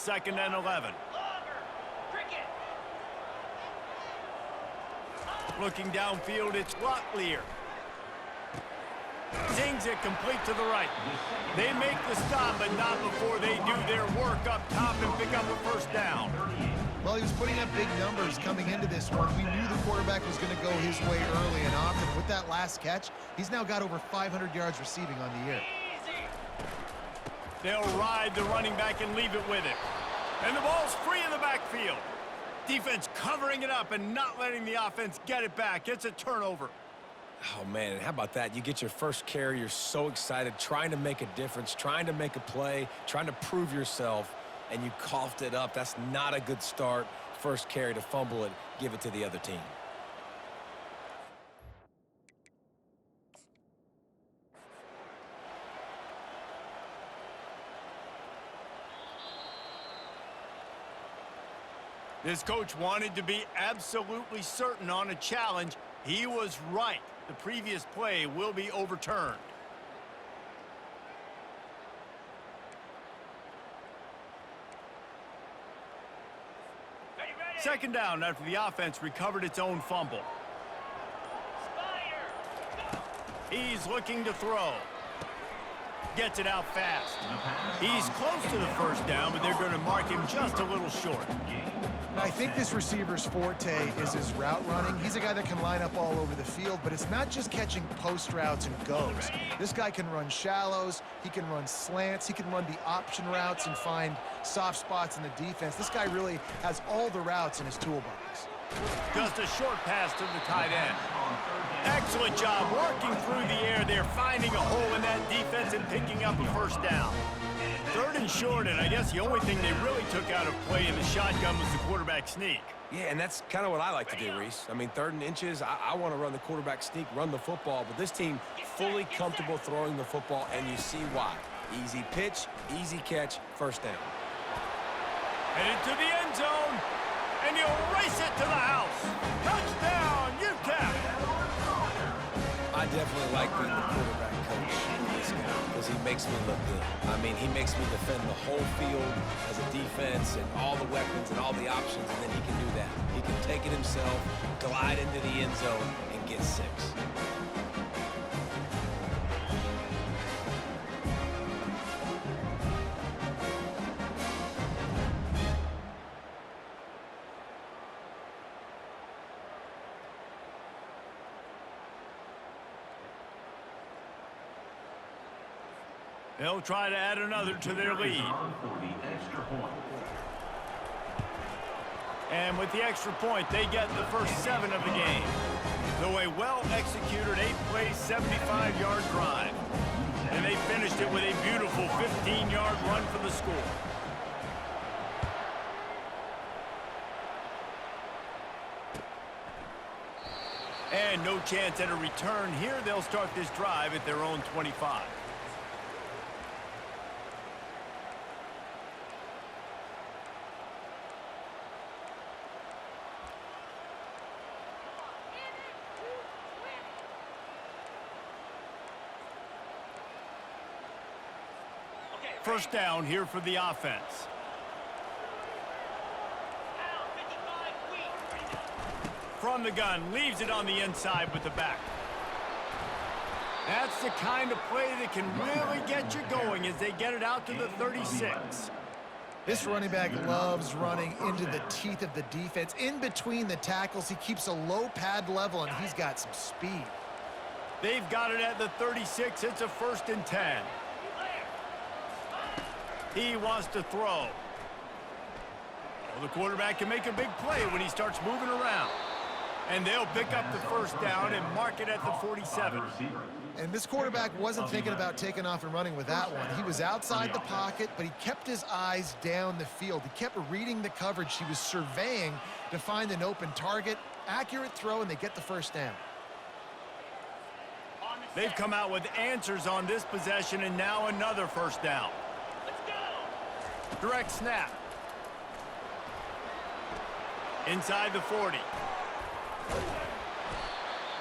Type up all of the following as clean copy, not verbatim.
2nd and 11. Looking downfield, it's Locklear. Zings it complete to the right. They make the stop, but not before they do their work up top and pick up a first down. Well, he was putting up big numbers coming into this one. We knew the quarterback was going to go his way early and often. With that last catch, he's now got over 500 yards receiving on the year. They'll ride the running back and leave it with him. And the ball's free in the backfield. Defense covering it up and not letting the offense get it back. It's a turnover. Oh, man, and how about that? You get your first carry, you're so excited, trying to make a difference, trying to make a play, trying to prove yourself, and you coughed it up. That's not a good start. First carry to fumble it, give it to the other team. This coach wanted to be absolutely certain on a challenge. He was right. The previous play will be overturned. Second down after the offense recovered its own fumble. He's looking to throw. Gets it out fast. He's close to the first down, but they're going to mark him just a little short. I think this receiver's forte is his route running. He's a guy that can line up all over the field, but it's not just catching post routes and goes. This guy can run shallows, he can run slants, he can run the option routes and find soft spots in the defense. This guy really has all the routes in his toolbox. Just a short pass to the tight end. Excellent job working through the air there, finding a hole in that defense and picking up a first down. 3rd and short, and I guess the only thing they really took out of play in the shotgun was the quarterback sneak. Yeah, and that's kind of what I like to do, Reese. I mean, 3rd and inches, I want to run the quarterback sneak, run the football, but this team fully comfortable throwing the football, and you see why. Easy pitch, easy catch, first down. Headed to the end zone, and he'll race it to the house. Touchdown, UTEP! I definitely like being the quarterback coach for this guy because he makes me look good. I mean, he makes me defend the whole field as a defense and all the weapons and all the options, and then he can do that. He can take it himself, glide into the end zone, and get 6. They'll try to add another to their lead. And with the extra point, they get the first 7 of the game. So a well-executed 8-play, 75-yard drive. And they finished it with a beautiful 15-yard run for the score. And no chance at a return here. They'll start this drive at their own 25. First down here for the offense. From the gun, leaves it on the inside with the back. That's the kind of play that can really get you going as they get it out to the 36. This running back loves running into the teeth of the defense. In between the tackles, he keeps a low pad level, and he's got some speed. They've got it at the 36. It's a 1st and 10. He wants to throw. Well, the quarterback can make a big play when he starts moving around. And they'll pick up the first down and mark it at the 47. And this quarterback wasn't thinking about taking off and running with that one. He was outside the pocket, but he kept his eyes down the field. He kept reading the coverage. He was surveying to find an open target. Accurate throw, and they get the first down. They've come out with answers on this possession, and now another first down. Direct snap. Inside the 40.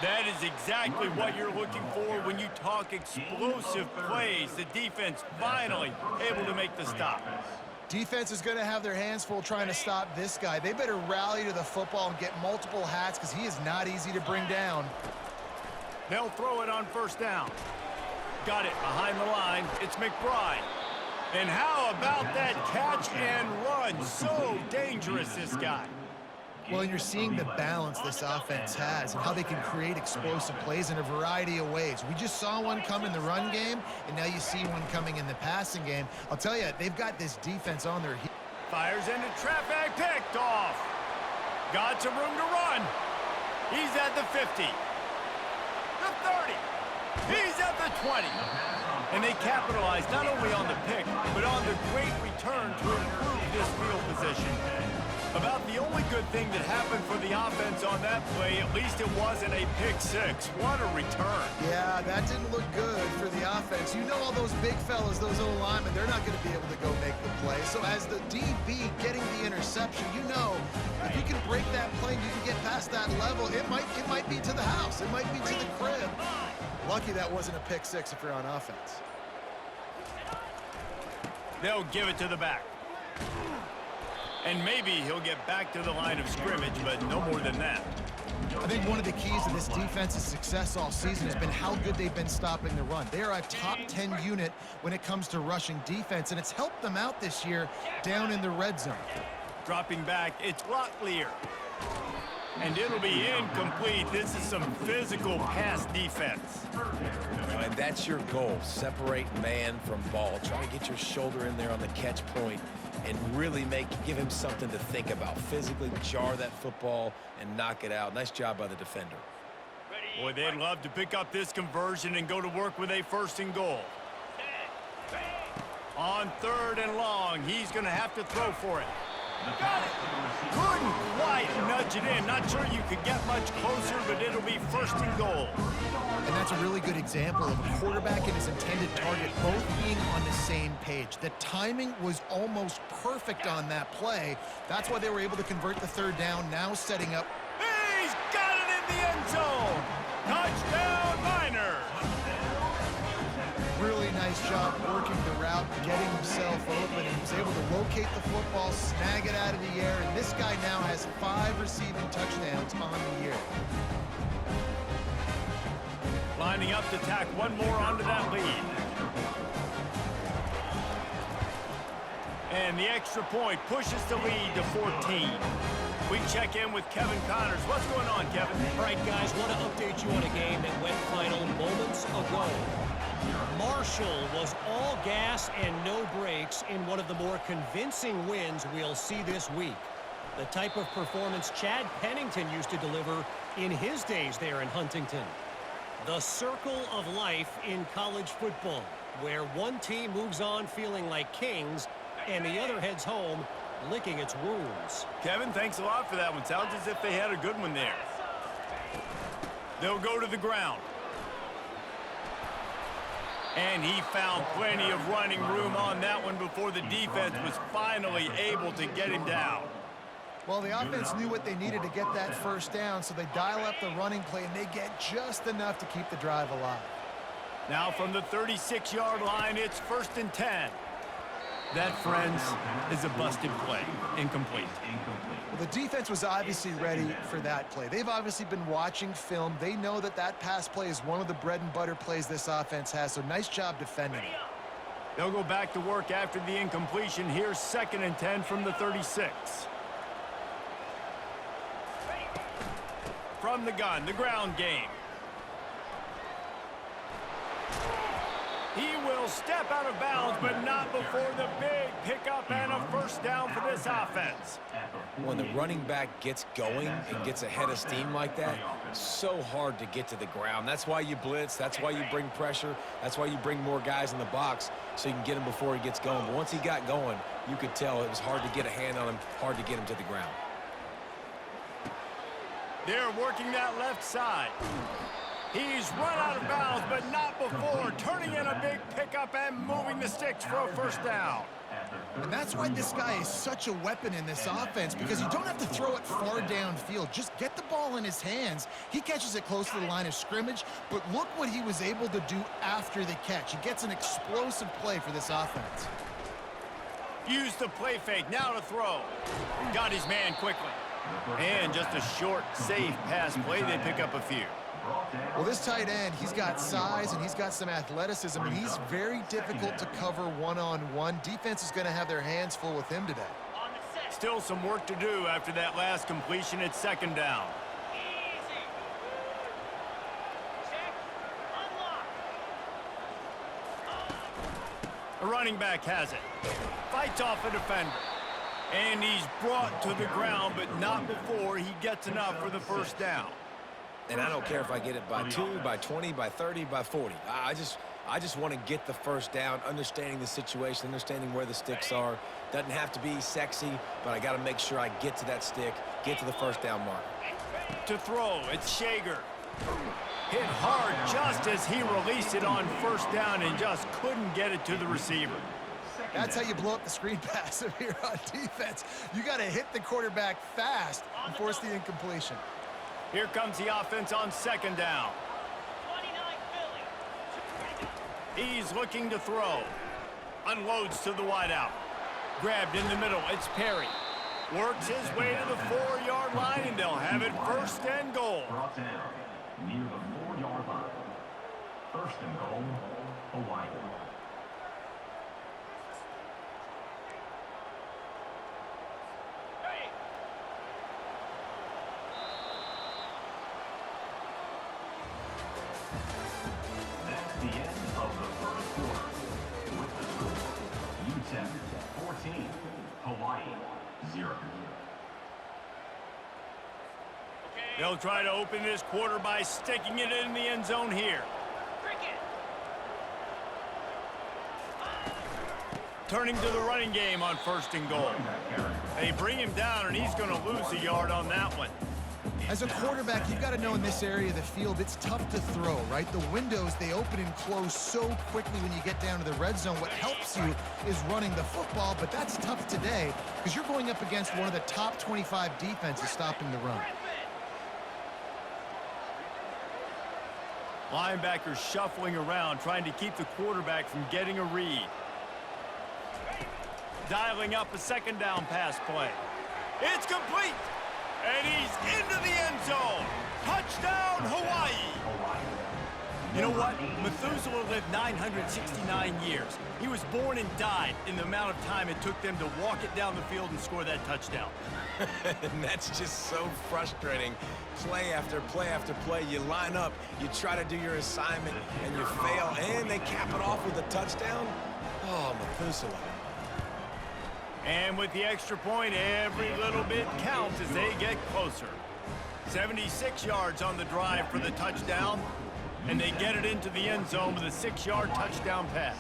That is exactly what you're looking for when you talk explosive plays. The defense finally able to make the stop. Defense is going to have their hands full trying to stop this guy. They better rally to the football and get multiple hats because he is not easy to bring down. They'll throw it on first down. Got it behind the line. It's McBride. And how about that catch and run? So dangerous, this guy. Well, and you're seeing the balance this offense has and how they can create explosive plays in a variety of ways. We just saw one come in the run game, and now you see one coming in the passing game. I'll tell you, they've got this defense on their heels. Fires into traffic, picked off. Got some room to run. He's at the 50. The 30. He's at the 20. And they capitalize not only on the pick, but on the great return to improve this field position. About the only good thing that happened for the offense on that play, at least it wasn't a pick six. What a return. Yeah, that didn't look good for the offense. You know all those big fellas, those O-linemen, they're not going to be able to go make the play. So as the DB getting the interception, you know, if you can break that play and you can get past that level, it might be to the house. It might be to the crib. Lucky that wasn't a pick six if you're on offense. They'll give it to the back. And maybe he'll get back to the line of scrimmage, but no more than that. I think one of the keys to this defense's success all season has been how good they've been stopping the run. They are a top 10 unit when it comes to rushing defense, and it's helped them out this year down in the red zone. Dropping back, it's Locklear. And it'll be incomplete. This is some physical pass defense. And that's your goal. Separate man from ball. Try to get your shoulder in there on the catch point and really give him something to think about. Physically jar that football and knock it out. Nice job by the defender. Boy, they'd love to pick up this conversion and go to work with a first and goal. On third and long, he's going to have to throw for it. Got it. Couldn't quite nudge it in. Not sure you could get much closer, but it'll be first and goal. And that's a really good example of a quarterback and his intended target both being on the same page. The timing was almost perfect on that play. That's why they were able to convert the third down, now setting up. He's got it in the end zone. Touchdown, Miners. Really nice job working the route, getting himself open, and he was able to locate the football, snag it out of the air, and this guy now has 5 receiving touchdowns on the year. Lining up to tack one more onto that lead. And the extra point pushes the lead to 14. We check in with Kevin Connors. What's going on, Kevin? All right, guys, want to update you on a game that went final moments ago. Marshall was all gas and no brakes in one of the more convincing wins we'll see this week. The type of performance Chad Pennington used to deliver in his days there in Huntington. The circle of life in college football, where one team moves on feeling like kings and the other heads home licking its wounds. Kevin, thanks a lot for that one. Sounds as if they had a good one there. They'll go to the ground. And he found plenty of running room on that one before the defense was finally able to get him down. Well, the offense knew what they needed to get that first down, so they dial up the running play, and they get just enough to keep the drive alive. Now from the 36-yard line, it's first and 10. That, friends, is a busted play. Incomplete. Well, the defense was obviously ready for that play. They've obviously been watching film. They know that that pass play is one of the bread and butter plays this offense has, so nice job defending it. They'll go back to work after the incompletion. Here's second and 10 from the 36. From the gun, the ground game. He will step out of bounds, but not before the big pickup and a first down for this offense. When the running back gets going and gets ahead of steam like that, so hard to get to the ground. That's why you blitz. That's why you bring pressure. That's why you bring more guys in the box so you can get him before he gets going. But once he got going, you could tell it was hard to get a hand on him, hard to get him to the ground. They're working that left side. He's run out of bounds, but not before turning in a big pickup and moving the sticks for a first down. And that's why this guy is such a weapon in this offense, because you don't have to throw it far downfield. Just get the ball in his hands. He catches it close to the line of scrimmage, but look what he was able to do after the catch. He gets an explosive play for this offense. Use the play fake, now to throw. Got his man quickly. And just a short, safe pass play, they pick up a few. Well, this tight end, he's got size and he's got some athleticism, and he's very difficult to cover one-on-one. Defense is going to have their hands full with him today. Still some work to do after that last completion at second down. A running back has it. Fights off a defender. And he's brought to the ground, but not before he gets enough for the first down. And I don't care if I get it by 2, by 20, by 30, by 40. I just want to get the first down, understanding the situation, understanding where the sticks are. Doesn't have to be sexy, but I got to make sure I get to that stick, get to the first down mark. To throw, it's Shager. Hit hard just as he released it on first down and just couldn't get it to the receiver. That's how you blow up the screen pass here on defense. You got to hit the quarterback fast and force the incompletion. Here comes the offense on second down. He's looking to throw. Unloads to the wideout. Grabbed in the middle, it's Perry. Works his way to the 4-yard line, and they'll have it first and goal. Brought down near the 4-yard line. First and goal, Hawai'i. That's the end of the first quarter. With the score, UTEP 14, Hawai'i 0. They'll try to open this quarter by sticking it in the end zone here. Turning to the running game on first and goal. They bring him down, and he's going to lose a yard on that one. As a quarterback, you've got to know in this area of the field, it's tough to throw, right? The windows, they open and close so quickly when you get down to the red zone. What helps you is running the football, but that's tough today because you're going up against one of the top 25 defenses stopping the run. Linebackers shuffling around, trying to keep the quarterback from getting a read. Dialing up a second down pass play. It's complete! And he's into the end zone. Touchdown, Hawaii! You know what? Methuselah lived 969 years. He was born and died in the amount of time it took them to walk it down the field and score that touchdown. And that's just so frustrating. Play after play after play, you line up, you try to do your assignment, and you fail, and they cap it off with a touchdown. Oh, Methuselah. And with the extra point, every little bit counts as they get closer. 76 yards on the drive for the touchdown, and they get it into the end zone with a 6-yard touchdown pass.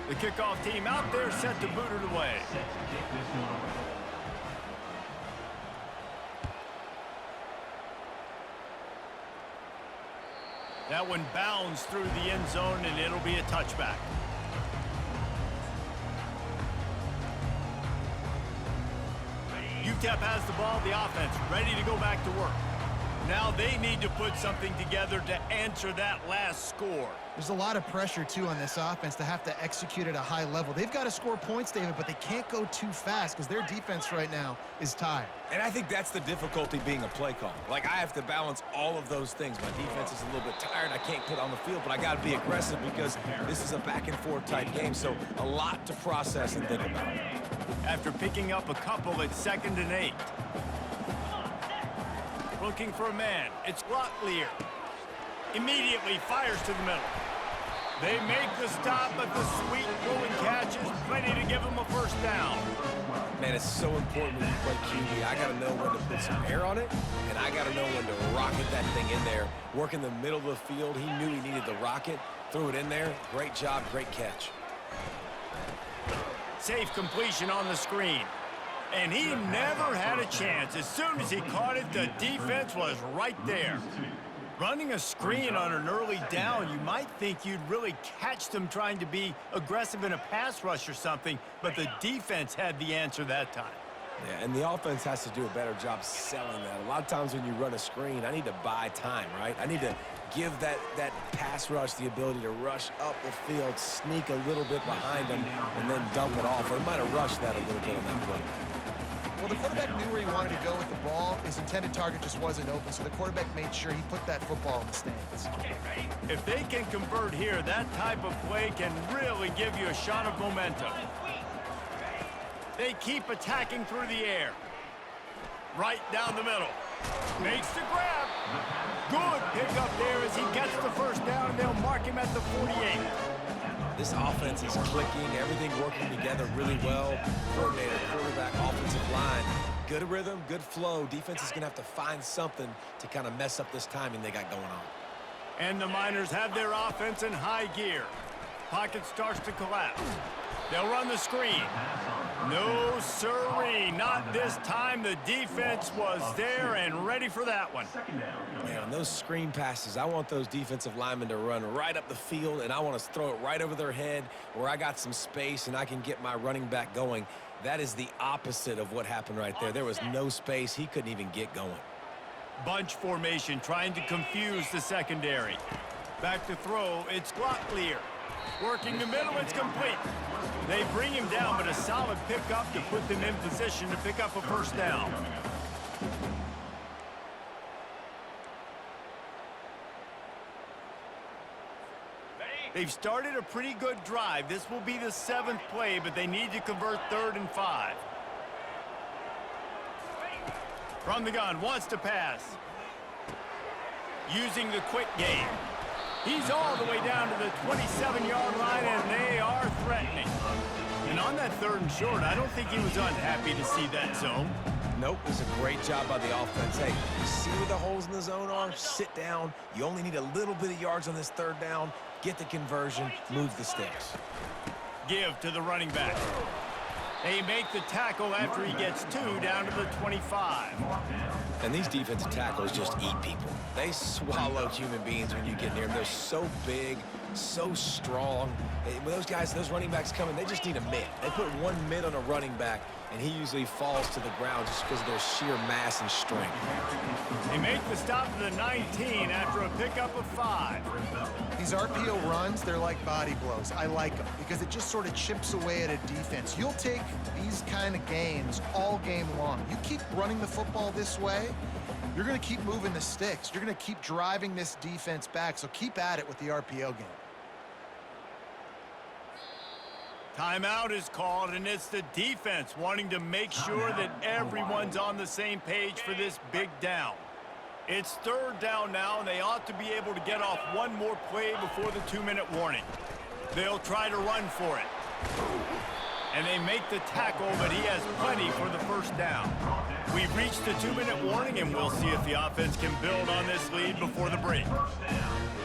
The kickoff team out there set to boot it away. That one bounds through the end zone, and it'll be a touchback. UTEP has the ball, the offense ready to go back to work. Now they need to put something together to answer that last score. There's a lot of pressure, too, on this offense to have to execute at a high level. They've got to score points, David, but they can't go too fast because their defense right now is tired. And I think that's the difficulty being a play caller. Like, I have to balance all of those things. My defense is a little bit tired. I can't put on the field, but I got to be aggressive because this is a back-and-forth type game, so a lot to process and think about. After picking up a couple at 2nd and 8. Looking for a man. It's Locklear. Immediately fires to the middle. They make the stop, but the sweet throwing catch is plenty to give them a first down. Man, it's so important when you play QB. I got to know when to put some air on it, and I got to know when to rocket that thing in there. Work in the middle of the field. He knew he needed the rocket. Threw it in there. Great job, great catch. Safe completion on the screen. And he never had a chance. As soon as he caught it, the defense was right there. Running a screen on an early down, you might think you'd really catch them trying to be aggressive in a pass rush or something, but the defense had the answer that time. Yeah, and the offense has to do a better job selling that. A lot of times when you run a screen, I need to buy time, right? I need to give that pass rush the ability to rush up the field, sneak a little bit behind them, and then dump it off. They might have rushed that a little bit on that play. Well, the quarterback knew where he wanted to go with the ball. His intended target just wasn't open, so the quarterback made sure he put that football in the stands. If they can convert here, that type of play can really give you a shot of momentum. They keep attacking through the air. Right down the middle. Makes the grab. Good pickup there as he gets the first down, and they'll mark him at the 48. This offense is clicking, everything working together really well. Coordinator, quarterback, offensive line. Good rhythm, good flow. Defense is going to have to find something to kind of mess up this timing they got going on. And the Miners have their offense in high gear. Pocket starts to collapse. They'll run the screen. No sirree, not this time. The defense was there and ready for that one. Man, on those screen passes, I want those defensive linemen to run right up the field, and I want to throw it right over their head where I got some space and I can get my running back going. That is the opposite of what happened right there. There was no space. He couldn't even get going. Bunch formation trying to confuse the secondary. Back to throw, it's Glocklear. Working the middle, it's complete. They bring him down, but a solid pickup to put them in position to pick up a first down. They've started a pretty good drive. This will be the 7th play, but they need to convert 3rd and 5. From the gun, wants to pass. Using the quick game. He's all the way down to the 27-yard line, and they are threatening. And on that 3rd and short, I don't think he was unhappy to see that zone. Nope, it was a great job by the offense. Hey, you see where the holes in the zone are? Sit down. You only need a little bit of yards on this 3rd down. Get the conversion, move the sticks. Give to the running back. They make the tackle after he gets 2 down to the 25. And these defensive tackles just eat people. They swallow human beings when you get near them. They're so big, so strong. When those guys, those running backs come in, they just need a mid. They put one mid on a running back, and he usually falls to the ground just because of their sheer mass and strength. They make the stop to the 19 after a pickup of 5. These RPO runs, they're like body blows. I like them because it just sort of chips away at a defense. You'll take these kind of gains all game long. You keep running the football this way, you're going to keep moving the sticks. You're going to keep driving this defense back, so keep at it with the RPO game. Timeout is called, and it's the defense wanting to make sure that everyone's on the same page for this big down. It's 3rd down now, and they ought to be able to get off one more play before the 2-minute warning. They'll try to run for it. And they make the tackle, but he has plenty for the first down. We've reached the 2-minute warning, and we'll see if the offense can build on this lead before the break.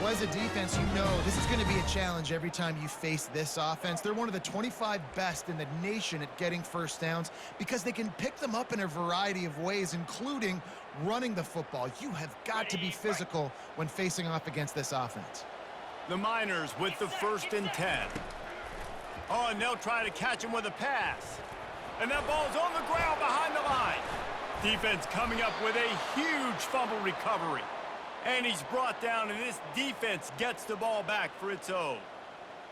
Well, as a defense, you know this is going to be a challenge every time you face this offense. They're one of the 25 best in the nation at getting first downs because they can pick them up in a variety of ways, including running the football. You have got to be physical when facing off against this offense. The Miners with the 1st and 10. Oh, and they'll try to catch him with a pass. And that ball's on the ground behind the line. Defense coming up with a huge fumble recovery. And he's brought down, and this defense gets the ball back for its own.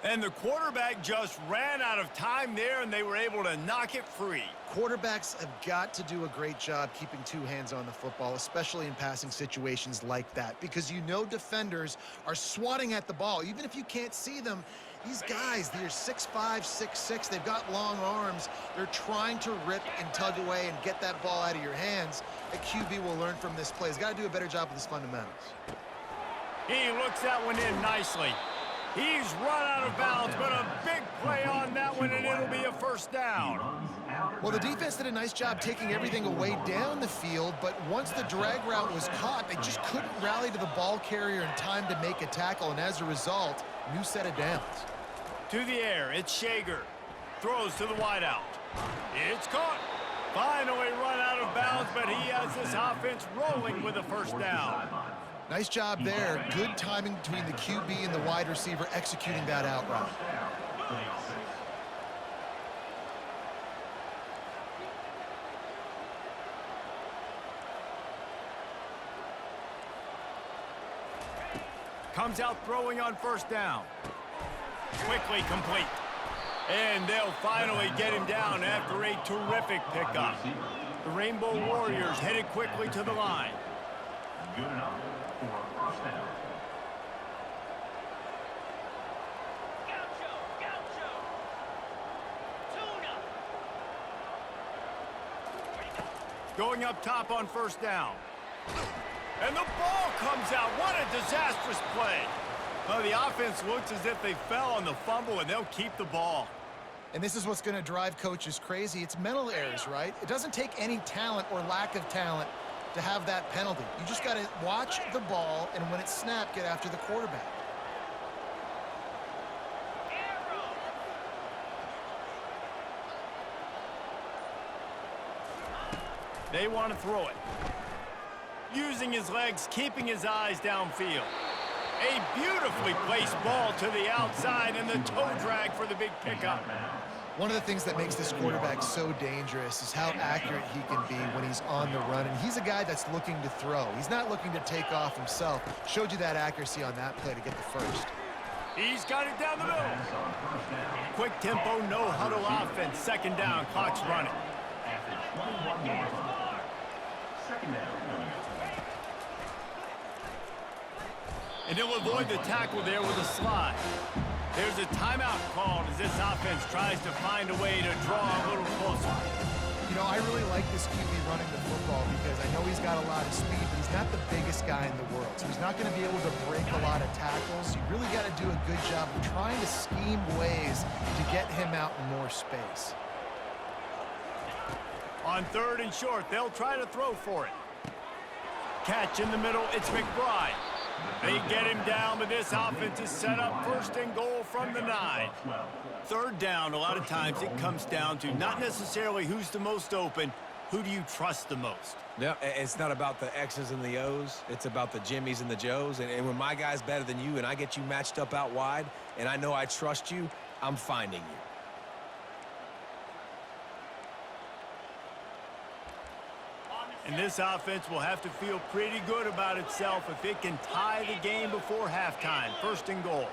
And the quarterback just ran out of time there, and they were able to knock it free. Quarterbacks have got to do a great job keeping 2 hands on the football, especially in passing situations like that, because you know defenders are swatting at the ball. Even if you can't see them, these guys, they're 6'5", 6'6", they've got long arms. They're trying to rip and tug away and get that ball out of your hands. A QB will learn from this play. He's got to do a better job with his fundamentals. He looks that one in nicely. He's run out of bounds, but a big play on that one, and it'll be a first down. Well, the defense did a nice job taking everything away down the field, but once the drag route was caught, they just couldn't rally to the ball carrier in time to make a tackle, and as a result, new set of downs. To the air, it's Shager. Throws to the wideout. It's caught. Finally run out of bounds, but he has this offense rolling with a first down. Nice job there. Good timing between the QB and the wide receiver executing that out route. Comes out throwing on first down. Quickly complete. And they'll finally get him down after a terrific pickup. The Rainbow Warriors headed quickly to the line. Good enough for a first down. Going up top on first down. And the ball comes out. What a disastrous play. Well, the offense looks as if they fell on the fumble, and they'll keep the ball. And this is what's going to drive coaches crazy. It's mental errors, right? It doesn't take any talent or lack of talent to have that penalty. You just got to watch the ball, and when it's snapped, get after the quarterback. They want to throw it. Using his legs, keeping his eyes downfield. A beautifully placed ball to the outside and the toe drag for the big pickup. One of the things that makes this quarterback so dangerous is how accurate he can be when he's on the run. And he's a guy that's looking to throw. He's not looking to take off himself. Showed you that accuracy on that play to get the first. He's got it down the middle. Quick tempo, no huddle offense. Second down, clock's running. After 21 yards. Second down. And he'll avoid the tackle there with a slide. There's a timeout called as this offense tries to find a way to draw a little closer. You know, I really like this QB running the football because I know he's got a lot of speed, but he's not the biggest guy in the world. So he's not going to be able to break a lot of tackles. You really got to do a good job of trying to scheme ways to get him out in more space. On third and short, they'll try to throw for it. Catch in the middle, it's McBride. They get him down, but this offense is set up first and goal from the 9. Third down, a lot of times it comes down to not necessarily who's the most open, who do you trust the most? Yeah, it's not about the X's and the O's. It's about the Jimmies and the Joes. And when my guy's better than you and I get you matched up out wide and I know I trust you, I'm finding you. And this offense will have to feel pretty good about itself if it can tie the game before halftime. First and goal.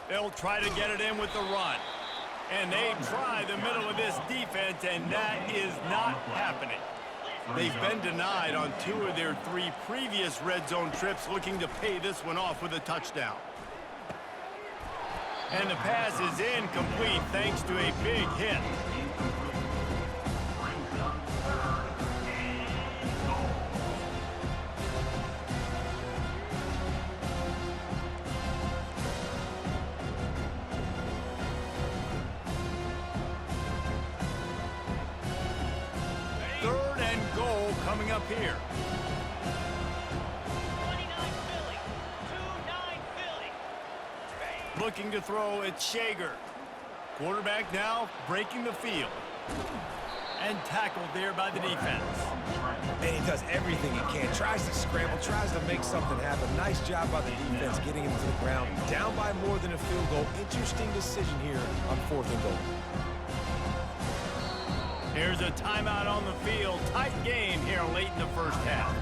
They'll try to get it in with the run. And they try the middle of this defense, and that is not happening. They've been denied on 2 of their 3 previous red zone trips, looking to pay this one off with a touchdown. And the pass is incomplete thanks to a big hit. Third and goal coming up here. Looking to throw, it's Shager. Quarterback now breaking the field. And tackled there by the defense. And he does everything he can. Tries to scramble, tries to make something happen. Nice job by the defense getting him to the ground. Down by more than a field goal. Interesting decision here on 4th and goal. Here's a timeout on the field. Tight game here late in the first half.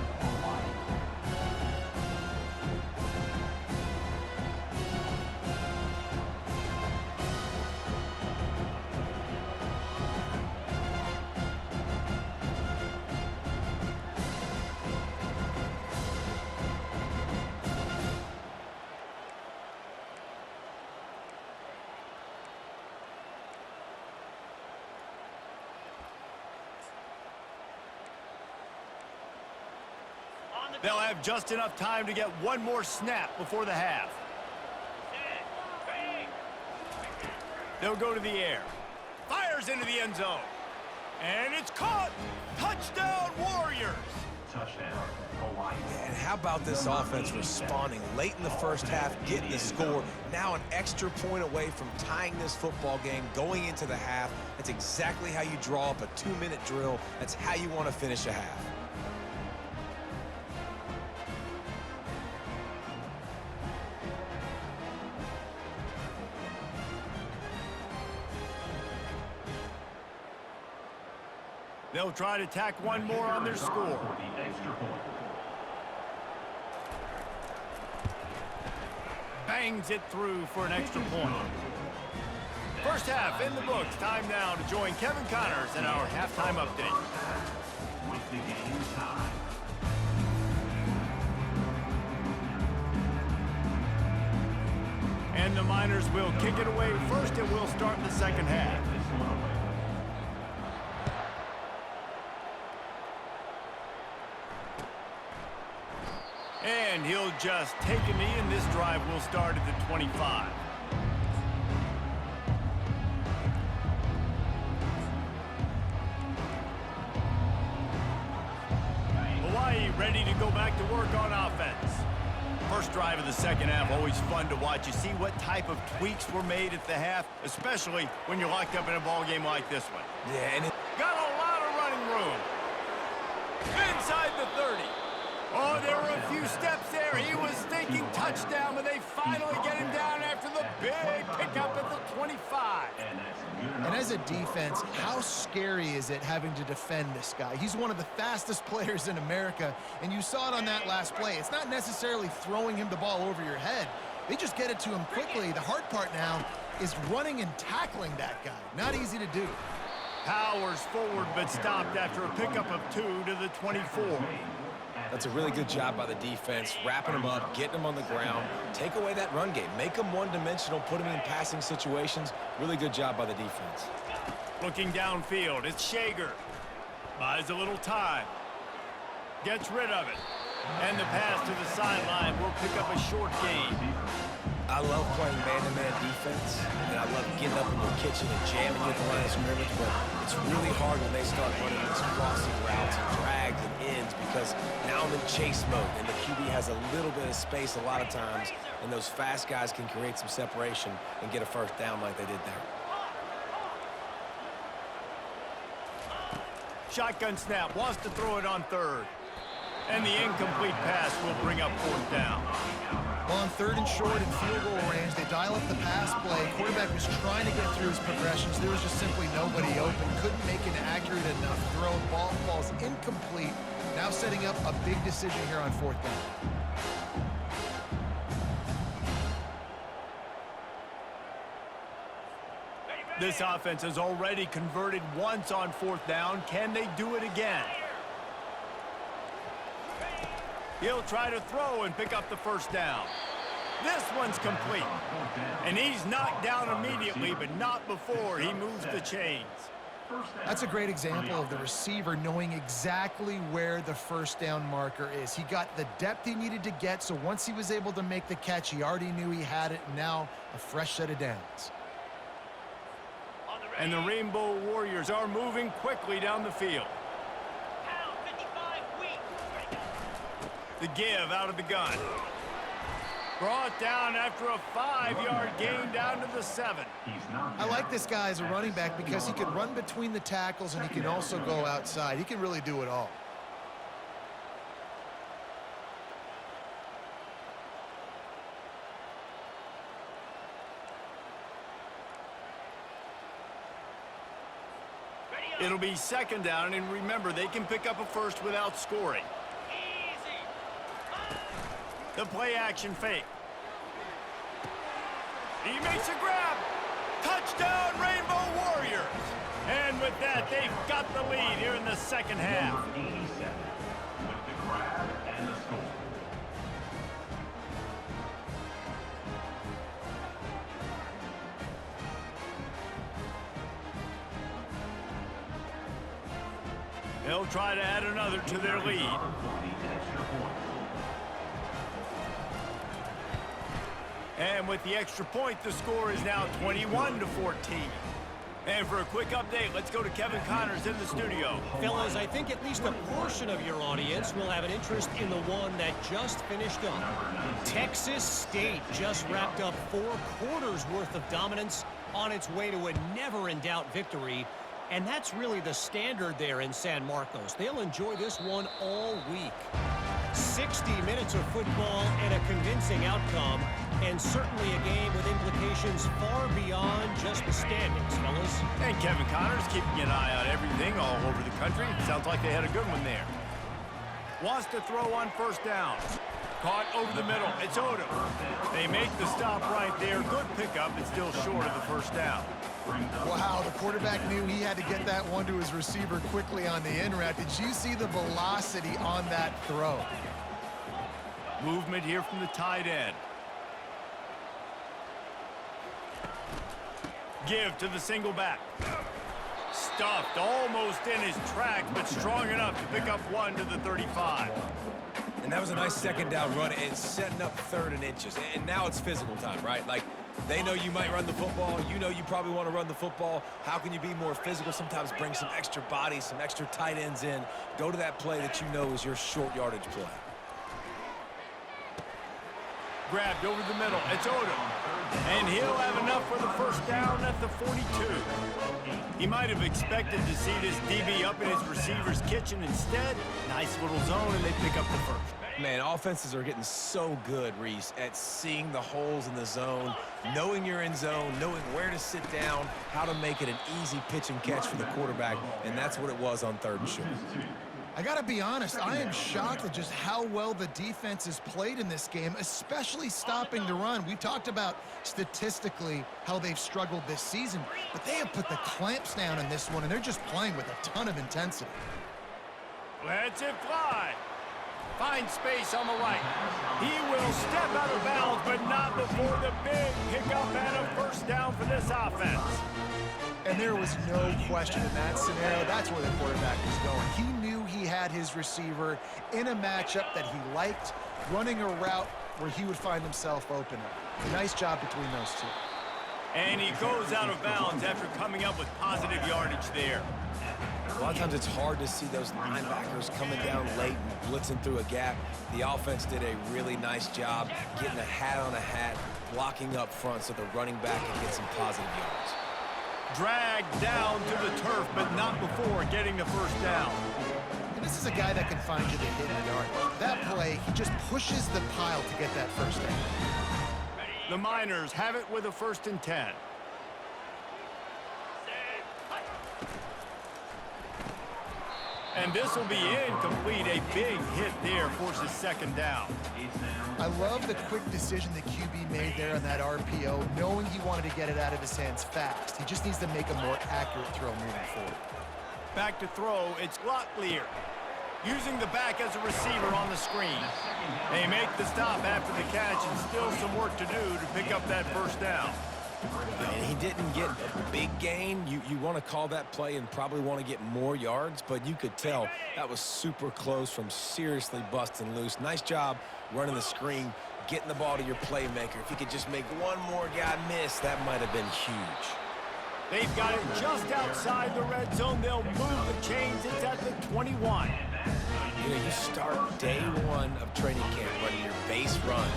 They'll have just enough time to get one more snap before the half. They'll go to the air. Fires into the end zone. And it's caught. Touchdown, Warriors. Touchdown, Hawai'i. And how about this offense responding late in the first half, getting the score, now an extra point away from tying this football game, going into the half. That's exactly how you draw up a 2-minute drill. That's how you want to finish a half. They'll try to tack one more on their score. For the extra point. Bangs it through for an extra point. First half in the books. Time now to join Kevin Connors in our halftime update. With the game tied. And the Miners will kick it away first, and we'll start the second half. This one away. And he'll just take a knee, and this drive will start at the 25. Hawaii ready to go back to work on offense. First drive of the second half, always fun to watch. You see what type of tweaks were made at the half, especially when you're locked up in a ball game like this one. Yeah, and Got a lot of running room. Inside the 30. Oh, there were a few steps there. He was thinking touchdown, but they finally get him down after the big pickup at the 25. And as a defense, how scary is it having to defend this guy? He's one of the fastest players in America, and you saw it on that last play. It's not necessarily throwing him the ball over your head. They just get it to him quickly. The hard part now is running and tackling that guy. Not easy to do. Powers forward, but stopped after a pickup of 2 to the 24. that's a really good job by the defense, wrapping him up, getting him on the ground, take away that run game, make him one-dimensional, put him in passing situations. Really good job by the defense. Looking downfield, it's Shager. Buys a little time. Gets rid of it. And the pass to the sideline will pick up a short gain. I love playing man-to-man defense, and I love getting up in the kitchen and jamming you at the line of scrimmage, but it's really hard when they start running these crossing routes and drags and ends because now I'm in chase mode, and the QB has a little bit of space a lot of times, and those fast guys can create some separation and get a first down like they did there. Shotgun snap, wants to throw it on third. And the incomplete pass will bring up fourth down. Well, on third and short and field goal range, they dial up the pass play. Quarterback was trying to get through his progressions. There was just simply nobody open. Couldn't make an accurate enough throw. Ball falls incomplete. Now setting up a big decision here on fourth down. This offense has already converted once on fourth down. Can they do it again? He'll try to throw and pick up the first down. This one's complete. And he's knocked down immediately, but not before he moves the chains. That's a great example of the receiver knowing exactly where the first down marker is. He got the depth he needed to get, so once he was able to make the catch, he already knew he had it, and now a fresh set of downs. And the Rainbow Warriors are moving quickly down the field. The give out of the gun. Brought down after a 5-yard gain down to the 7. I like this guy as a running back because he can run between the tackles and he can also go outside. He can really do it all. It'll be second down, and remember, they can pick up a first without scoring. The play action fake. He makes a grab. Touchdown, Rainbow Warriors. And with that, they've got the lead here in the second half. Number 87 with the grab and the score. They'll try to add another to their lead. And with the extra point, the score is now 21-14. And for a quick update, let's go to Kevin Connors in the studio. Fellas, I think at least a portion of your audience will have an interest in the one that just finished up. Texas State just wrapped up 4 quarters worth of dominance on its way to a never-in-doubt victory. And that's really the standard there in San Marcos. They'll enjoy this one all week. 60 minutes of football and a convincing outcome. and certainly a game with implications far beyond just the standings, fellas. And Kevin Connor's keeping an eye on everything all over the country. Sounds like they had a good one there. Wants to throw on first down. Caught over the middle. It's Odom. They make the stop right there. Good pickup. It's still short of the first down. Wow, the quarterback knew he had to get that one to his receiver quickly on the in route. Did you see the velocity on that throw? Movement here from the tight end. Give to the single back. Stuffed almost in his tracks, but strong enough to pick up one to the 35. And that was a nice second down run and setting up 3rd and inches. And now it's physical time, right? Like, they know you might run the football. You know you probably want to run the football. How can you be more physical? Sometimes bring some extra bodies, some extra tight ends in. Go to that play that you know is your short yardage play. Grabbed over the middle. It's Odom. And he'll have enough for the first down at the 42. He might have expected to see this DB up in his receiver's kitchen. Instead, nice little zone, and they pick up the first. Man, offenses are getting so good, Reese, at seeing the holes in the zone, knowing you're in zone, knowing where to sit down, how to make it an easy pitch and catch for the quarterback, and that's what it was on 3rd and short. I gotta be honest, I am shocked at just how well the defense has played in this game, especially stopping the run. We talked about statistically how they've struggled this season, but they have put the clamps down in this one, and they're just playing with a ton of intensity. Lets it fly. Finds space on the right. He will step out of bounds, but not before the big pickup and a first down for this offense. And there was no question in that scenario. That's where the quarterback was going. He knew he had his receiver in a matchup that he liked, running a route where he would find himself open. Nice job between those two. And he goes out of bounds after coming up with positive yardage there. A lot of times it's hard to see those linebackers coming down late and blitzing through a gap. The offense did a really nice job getting a hat on a hat, blocking up front so the running back can get some positive yards. Dragged down to the turf, but not before getting the first down. And this is a guy that can find you the hidden yardage. That play, he just pushes the pile to get that first down. The Miners have it with a 1st and 10. And this will be incomplete. A big hit there forces 2nd down. I love the quick decision the QB made there on that RPO, knowing he wanted to get it out of his hands fast. He just needs to make a more accurate throw moving forward. Back to throw, it's Locklear. Using the back as a receiver on the screen. They make the stop after the catch, and still some work to do to pick up that first down. And he didn't get a big gain. You want to call that play and probably want to get more yards, but you could tell that was super close from seriously busting loose. Nice job running the screen, getting the ball to your playmaker. If he could just make one more guy miss, that might have been huge. They've got it just outside the red zone. They'll move the chains. It's at the 21. You know, you start day 1 of training camp running your base runs.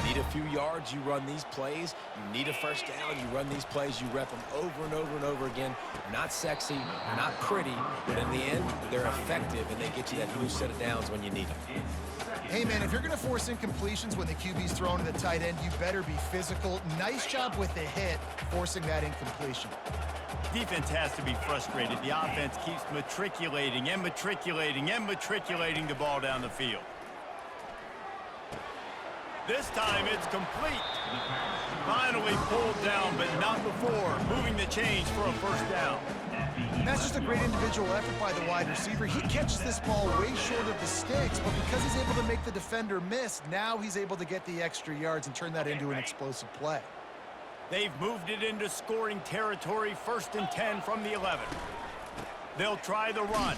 You need a few yards, you run these plays. You need a first down, you run these plays. You rep them over and over and over again. They're not sexy, they're not pretty, but in the end, they're effective, and they get you that new set of downs when you need them. Hey, man, if you're going to force incompletions when the QB's thrown to the tight end, you better be physical. Nice job with the hit, forcing that incompletion. Defense has to be frustrated. The offense keeps matriculating and matriculating and matriculating the ball down the field. This time it's complete. Finally pulled down, but not before moving the chains for a first down. And that's just a great individual effort by the wide receiver. He catches this ball way short of the sticks, but because he's able to make the defender miss, now he's able to get the extra yards and turn that into an explosive play. They've moved it into scoring territory, 1st and 10 from the 11. They'll try the run.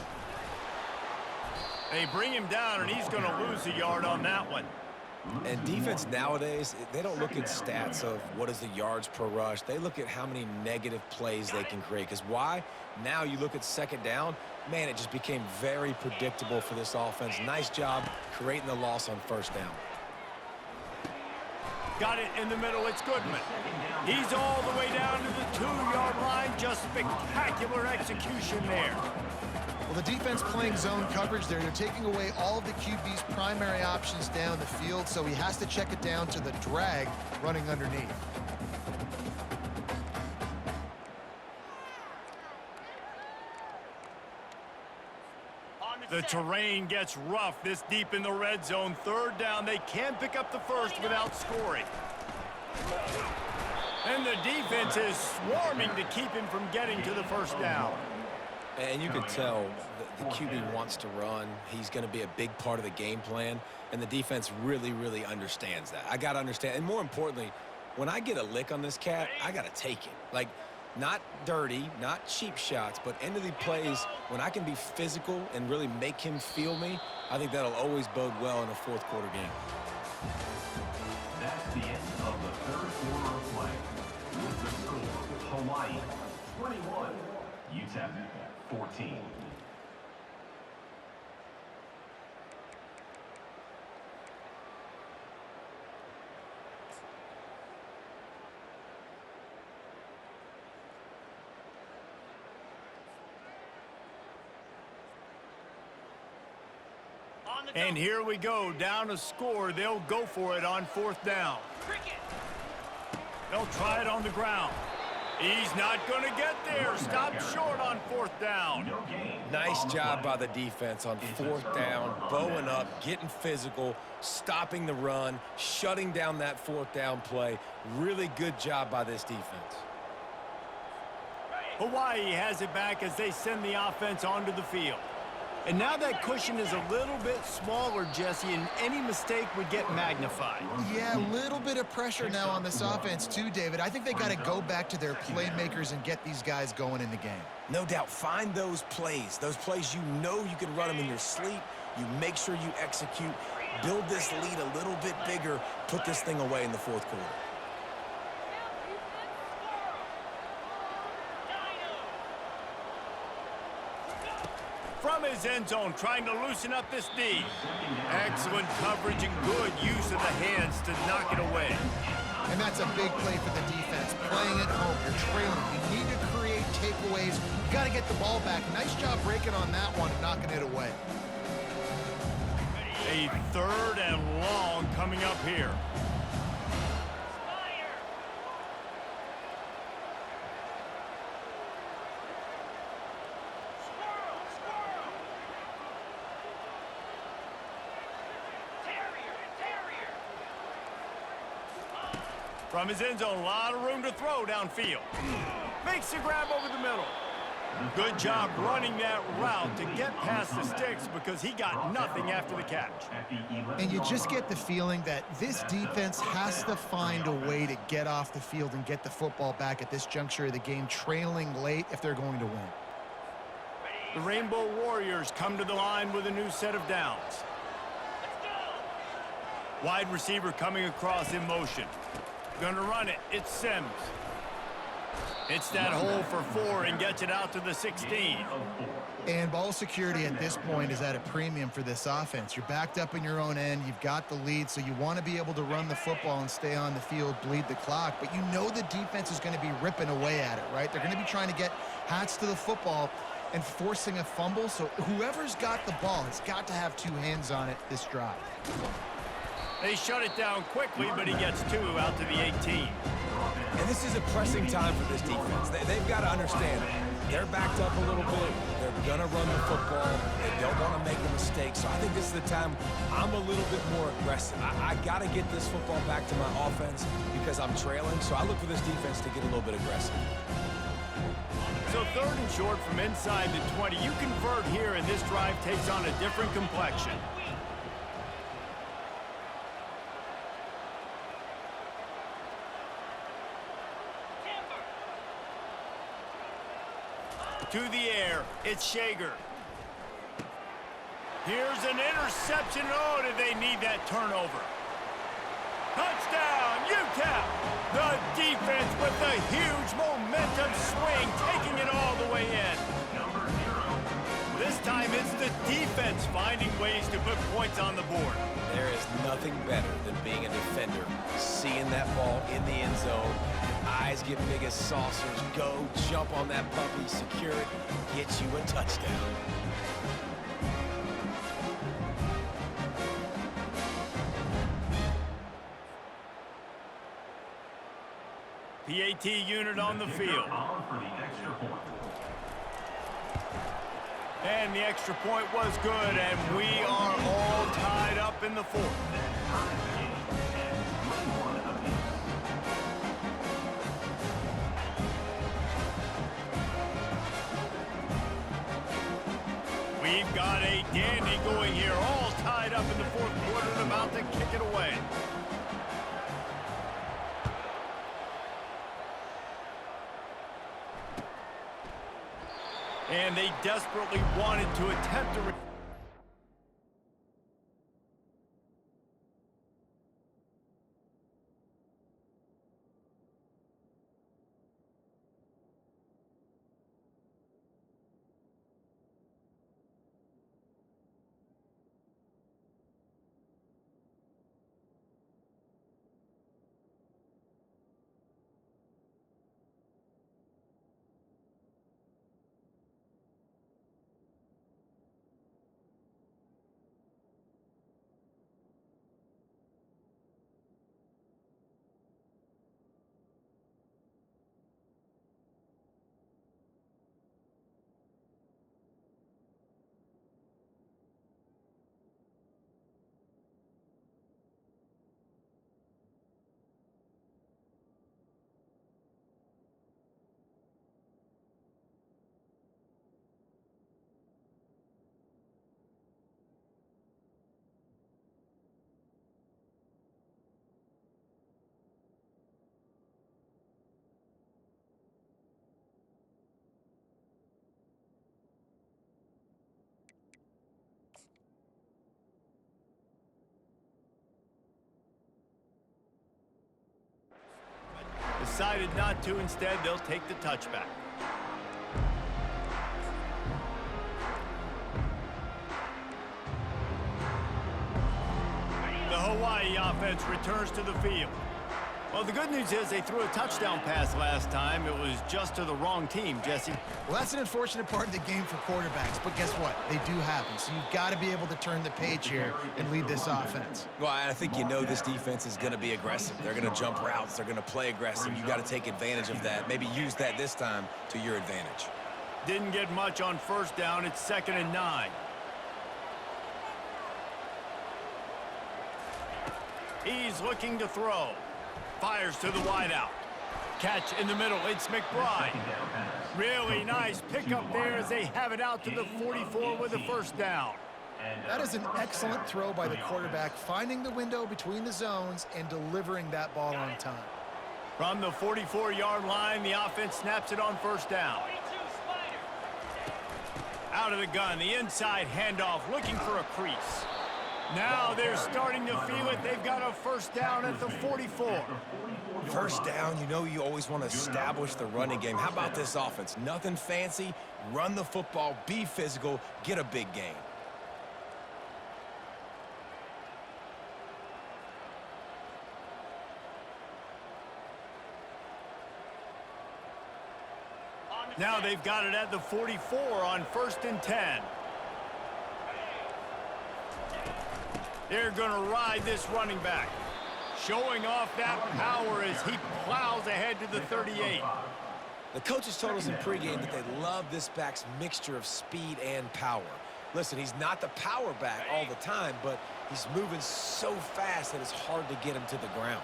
They bring him down, and he's going to lose a yard on that one. And defense nowadays, they don't look at stats of what is the yards per rush. They look at how many negative plays they can create. Because why? Now you look at 2nd down, man, it just became very predictable for this offense. Nice job creating the loss on 1st down. Got it in the middle, it's Goodman. He's all the way down to the 2-yard line. Just spectacular execution there. Well, the defense playing zone coverage there. They're taking away all of the QB's primary options down the field, so he has to check it down to the drag running underneath. The terrain gets rough this deep in the red zone. Third down, they can pick up the first without scoring. And the defense is swarming to keep him from getting to the first down. And you can tell the QB wants to run. He's going to be a big part of the game plan, and the defense really, really understands that. I got to understand, and more importantly, when I get a lick on this cat, I got to take it. Like, not dirty, not cheap shots, but end of the plays, when I can be physical and really make him feel me, I think that'll always bode well in a fourth quarter game. That's the end of the third quarter of play. With the score, Hawaii 21, UTEP 14. And here we go, down a score. They'll go for it on fourth down. They'll try it on the ground. He's not going to get there. Stop short on fourth down. Nice job by the defense on fourth down, bowing up, getting physical, stopping the run, shutting down that fourth down play. Really good job by this defense. Hawaii has it back as they send the offense onto the field. And now that cushion is a little bit smaller, Jesse, and any mistake would get magnified. Yeah, a little bit of pressure now on this offense too, David. I think they got to go back to their playmakers and get these guys going in the game. No doubt, find those plays you know you can run them in your sleep. You make sure you execute, build this lead a little bit bigger, put this thing away in the fourth quarter. From his end zone, trying to loosen up this D. Excellent coverage and good use of the hands to knock it away. And that's a big play for the defense. Playing at home, you're trailing. You need to create takeaways. You got to get the ball back. Nice job breaking on that one and knocking it away. A third and long coming up here. From his end zone, a lot of room to throw downfield. Makes the grab over the middle. Good job running that route to get past the sticks because he got nothing after the catch. And you just get the feeling that this defense has to find a way to get off the field and get the football back at this juncture of the game, trailing late if they're going to win. The Rainbow Warriors come to the line with a new set of downs. Wide receiver coming across in motion. Gonna run it. It's Sims. It's that hole for 4 and gets it out to the 16. And ball security at this point is at a premium for this offense. You're backed up in your own end. You've got the lead, so you want to be able to run the football and stay on the field, bleed the clock. But you know the defense is going to be ripping away at it, right? They're going to be trying to get hats to the football and forcing a fumble. So whoever's got the ball has got to have 2 hands on it this drive. They shut it down quickly, but he gets 2 out to the 18. And this is a pressing time for this defense. They've got to understand, they're backed up a little bit. They're going to run the football. They don't want to make a mistake. So I think this is the time I'm a little bit more aggressive. I got to get this football back to my offense because I'm trailing. So I look for this defense to get a little bit aggressive. So 3rd and short from inside the 20. You convert here, and this drive takes on a different complexion. To the air, it's Shager. Here's an interception. Oh, did they need that turnover? Touchdown, UTEP! The defense with the huge momentum swing, taking it all the way in. This time it's the defense finding ways to put points on the board. There is nothing better than being a defender, seeing that ball in the end zone, eyes get big as saucers. Go, jump on that puppy, secure it, get you a touchdown. PAT unit on the field. And the extra point was good, and we are all tied up in the fourth. We've got a dandy going here, all tied up in the fourth quarter and about to kick it away. And they desperately wanted to attempt to... Decided not to. Instead, they'll take the touchback. The Hawaii offense returns to the field. Well, the good news is they threw a touchdown pass last time. It was just to the wrong team, Jesse. Well, that's an unfortunate part of the game for quarterbacks, but guess what? They do happen, so you've got to be able to turn the page here and lead this offense. Well, I think you know this defense is going to be aggressive. They're going to jump routes. They're going to play aggressive. You got to take advantage of that. Maybe use that this time to your advantage. Didn't get much on first down. It's 2nd and 9. He's looking to throw. Fires to the wideout. Catch in the middle. It's McBride. Really nice pickup there as they have it out to the 44 with a first down. That is an excellent throw by the quarterback, finding the window between the zones and delivering that ball on time. From the 44-yard line, the offense snaps it on first down. Out of the gun, the inside handoff, looking for a crease. Now they're starting to feel it. They've got a first down at the 44. First down, you know you always want to establish the running game. How about this offense? Nothing fancy. Run the football, be physical, get a big gain. Now they've got it at the 44 on 1st and 10. They're going to ride this running back. Showing off that power as he plows ahead to the 38. The coaches told us in pregame that they love this back's mixture of speed and power. Listen, he's not the power back all the time, but he's moving so fast that it's hard to get him to the ground.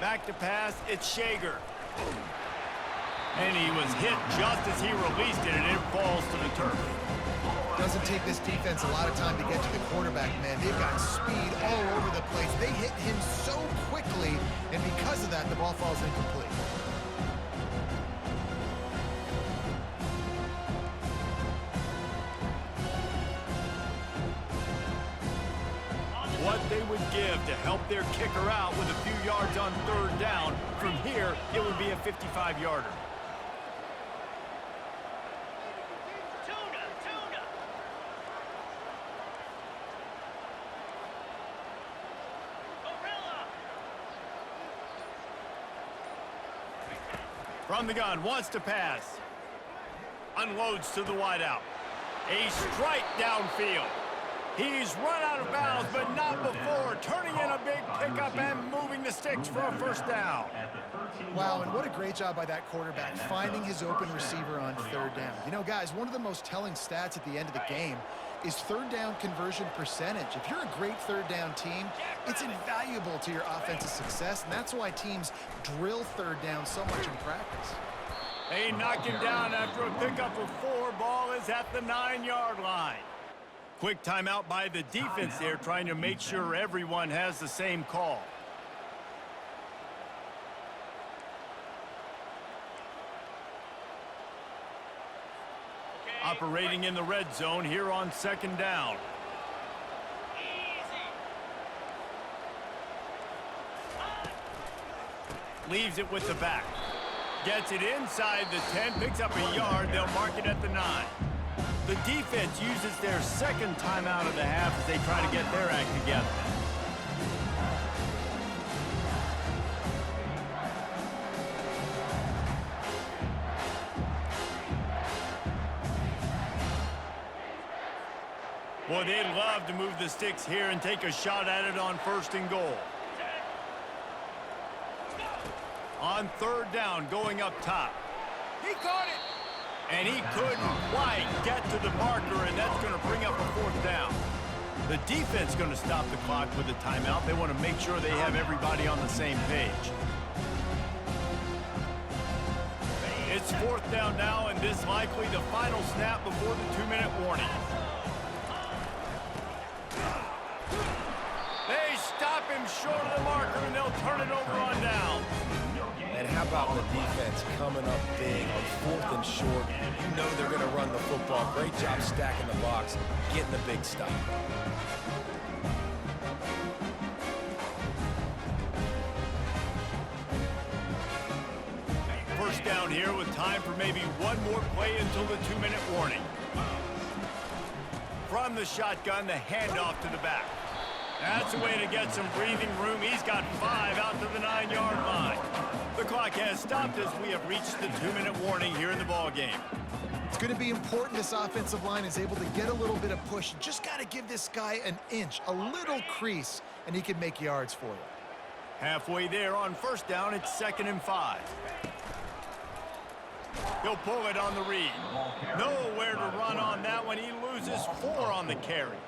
Back to pass, it's Shager. And he was hit just as he released it, and it falls to the turf. Doesn't take this defense a lot of time to get to the quarterback, man. They've got speed all over the place. They hit him so quickly, and because of that, the ball falls incomplete. what they would give to help their kicker out with a few yards on third down. From here, it would be a 55-yarder. From the gun, wants to pass. Unloads to the wideout. A strike downfield. He's run out of bounds, but not before. Turning in a big pickup and moving the sticks for a first down. Wow, and what a great job by that quarterback, finding his open receiver on third down. You know, guys, one of the most telling stats at the end of the game is third down conversion percentage. If you're a great third down team, it's invaluable to your offensive success, and that's why teams drill third down so much in practice. They knock him down after a pickup of 4. Ball is at the 9-yard line. Quick timeout by the defense there, trying to make sure everyone has the same call. Operating in the red zone here on second down. Leaves it with the back. Gets it inside the 10, picks up a yard. They'll mark it at the 9. The defense uses their second timeout of the half as they try to get their act together. Boy, they'd love to move the sticks here and take a shot at it on first and goal. On third down, going up top. He caught it! And he couldn't quite get to the marker, and that's going to bring up a fourth down. The defense going to stop the clock with a timeout. They want to make sure they have everybody on the same page. It's fourth down now, and this likely the final snap before the 2-minute warning. They stop him short of the marker, and they'll turn it over on down. And how about the defense coming up big on fourth and short? You know they're going to run the football. Great job stacking the box, getting the big stop. First down here with time for maybe one more play until the 2-minute warning. From the shotgun, the handoff to the back. That's a way to get some breathing room. He's got 5 out to the 9-yard line. The clock has stopped as we have reached the 2-minute warning here in the ball game. It's going to be important this offensive line is able to get a little bit of push. Just got to give this guy an inch, a little crease, and he can make yards for you. Halfway there on first down, it's 2nd and 5. He'll pull it on the read. Nowhere to run on that one. He loses 4 on the carry.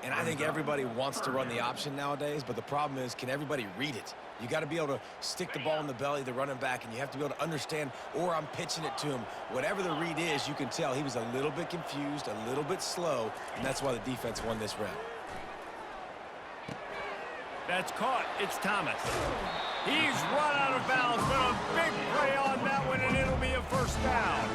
And I think everybody wants to run the option nowadays, but the problem is, can everybody read it? You got to be able to stick the ball in the belly of the running back, and you have to be able to understand, or I'm pitching it to him. Whatever the read is, you can tell he was a little bit confused, a little bit slow, and that's why the defense won this round. That's caught. It's Thomas. He's run out of bounds, but a big play on that one, and it'll be a first down.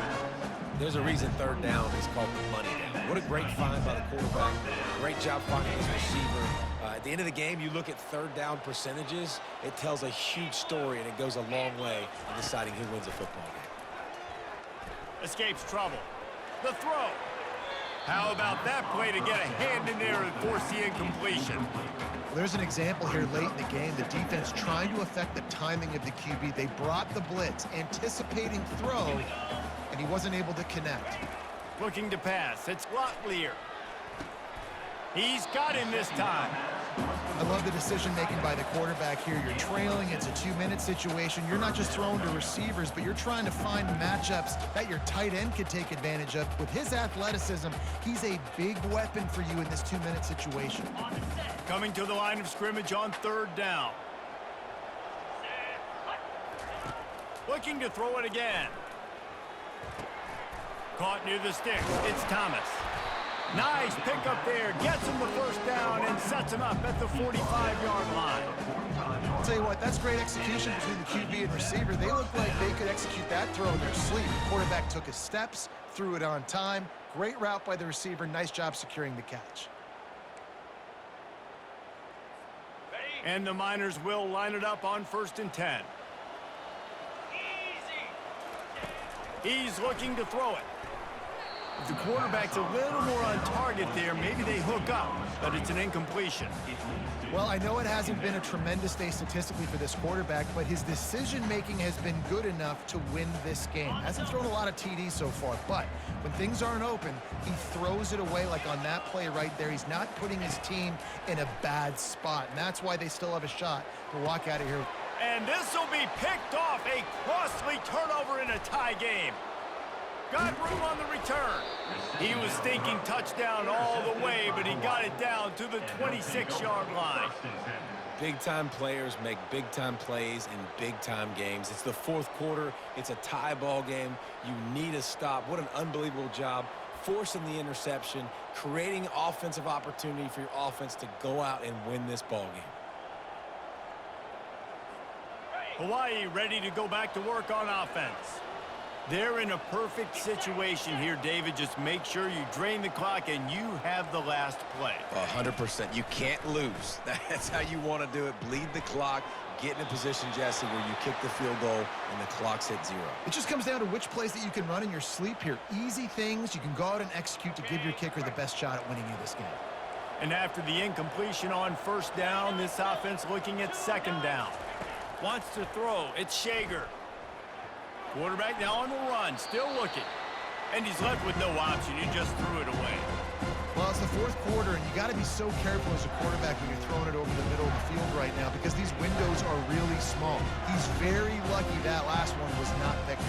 There's a reason third down is called the money down. What a great find by the quarterback. Great job finding his receiver. At the end of the game, you look at third down percentages, it tells a huge story, and it goes a long way in deciding who wins a football game. Escapes trouble. The throw. How about that play to get a hand in there and force the incompletion? Well, there's an example here late in the game. The defense trying to affect the timing of the QB. They brought the blitz, anticipating throw, and he wasn't able to connect. Looking to pass. It's Locklear. He's got him this time. I love the decision-making by the quarterback here. You're trailing. It's a 2-minute situation. You're not just throwing to receivers, but you're trying to find matchups that your tight end could take advantage of. With his athleticism, he's a big weapon for you in this 2-minute situation. Coming to the line of scrimmage on third down. Looking to throw it again. Caught near the sticks. It's Thomas. Nice pickup there. Gets him the first down and sets him up at the 45-yard line. I'll tell you what, that's great execution between the QB and receiver. They look like they could execute that throw in their sleep. The quarterback took his steps, threw it on time. Great route by the receiver. Nice job securing the catch. And the Miners will line it up on 1st and 10. He's looking to throw it. If the quarterback's a little more on target there, maybe they hook up, but it's an incompletion. Well, I know it hasn't been a tremendous day statistically for this quarterback, but his decision-making has been good enough to win this game. Hasn't thrown a lot of TDs so far, but when things aren't open, he throws it away like on that play right there. He's not putting his team in a bad spot, and that's why they still have a shot to walk out of here. And this will be picked off, a costly turnover in a tie game. Got room on the return. He was thinking touchdown all the way, but he got it down to the 26-yard line. Big-time players make big-time plays in big-time games. It's the fourth quarter. It's a tie ball game. You need a stop. What an unbelievable job forcing the interception, creating offensive opportunity for your offense to go out and win this ball game. Hawaii ready to go back to work on offense. They're in a perfect situation here, David. Just make sure you drain the clock and you have the last play. 100%. You can't lose. That's how you want to do it. Bleed the clock. Get in a position, Jesse, where you kick the field goal and the clock's hit 0. It just comes down to which plays that you can run in your sleep here. Easy things you can go out and execute to give your kicker the best shot at winning you this game. And after the incompletion on 1st down, this offense looking at 2nd down. Wants to throw. It's Shager. Quarterback now on the run, still looking. And he's left with no option. He just threw it away. Well, it's the fourth quarter, and you got to be so careful as a quarterback when you're throwing it over the middle of the field right now because these windows are really small. He's very lucky that last one was not picked up.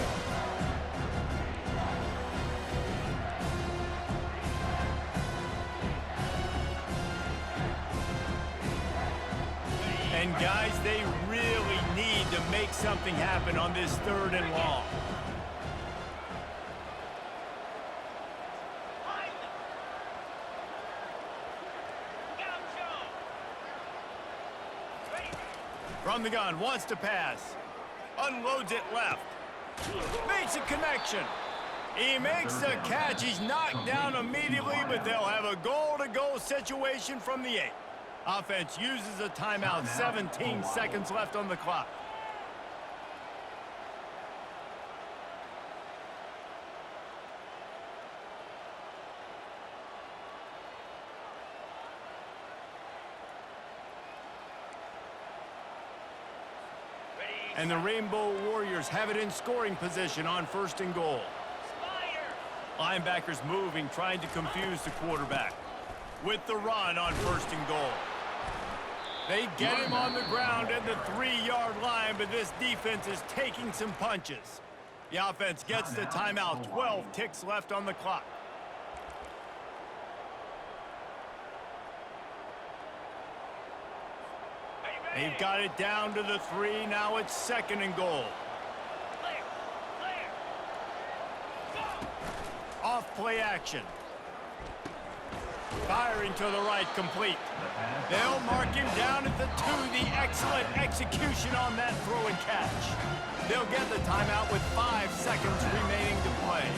And guys, they really need to make something happen on this 3rd and long. From the gun, wants to pass. Unloads it left. Makes a connection. He makes the catch. He's knocked down immediately, but they'll have a goal-to-go situation from the 8. Offense uses a timeout. 17 seconds left on the clock. And the Rainbow Warriors have it in scoring position on 1st and goal. Linebackers moving, trying to confuse the quarterback. With the run on 1st and goal. They get him on the ground at the 3-yard line, but this defense is taking some punches. The offense gets the timeout. 12 ticks left on the clock. They've got it down to the 3. Now it's 2nd and goal. Off play action. Firing to the right, complete. They'll mark him down at the 2. The excellent execution on that throw and catch. They'll get the timeout with 5 seconds remaining to play.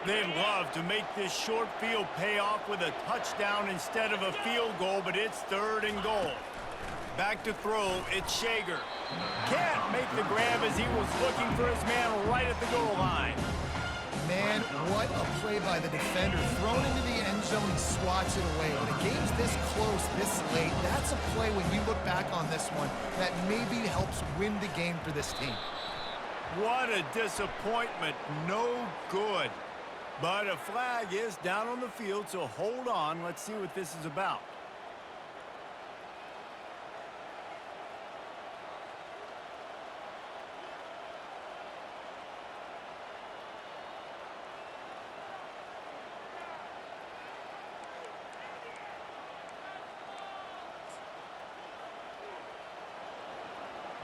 They'd love to make this short field pay off with a touchdown instead of a field goal, but it's 3rd and goal. Back to throw, it's Shager. Can't make the grab as he was looking for his man right at the goal line. Man, what a play by the defender. Thrown into the end zone, he swats it away. When a game's this close, this late, that's a play when we look back on this one that maybe helps win the game for this team. What a disappointment. No good. But a flag is down on the field, so hold on. Let's see what this is about.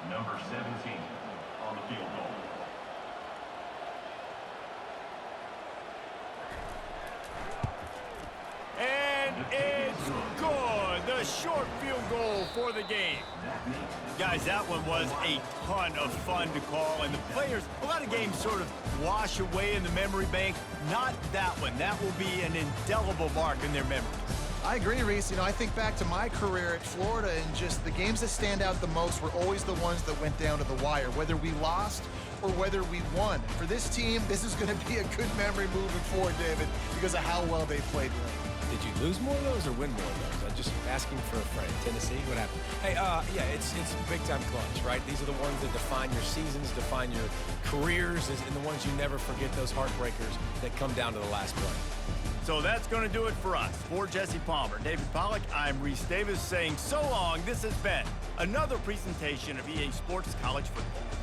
Number 17 on the field goal. And it's good. the short field goal for the game. Guys, that one was a ton of fun to call, and the players, a lot of games sort of wash away in the memory bank. Not that one. That will be an indelible mark in their memories. I agree, Reese. You know, I think back to my career at Florida, and just the games that stand out the most were always the ones that went down to the wire, whether we lost or whether we won. For this team, this is going to be a good memory moving forward, David, because of how well they played late. Did you lose more of those or win more of those? I'm just asking for a friend. Tennessee, what happened? Hey, yeah, it's big-time clutch, right? These are the ones that define your seasons, define your careers, and the ones you never forget, those heartbreakers that come down to the last play. So that's going to do it for us. For Jesse Palmer, David Pollack, I'm Reese Davis saying so long. This has been another presentation of EA Sports College Football.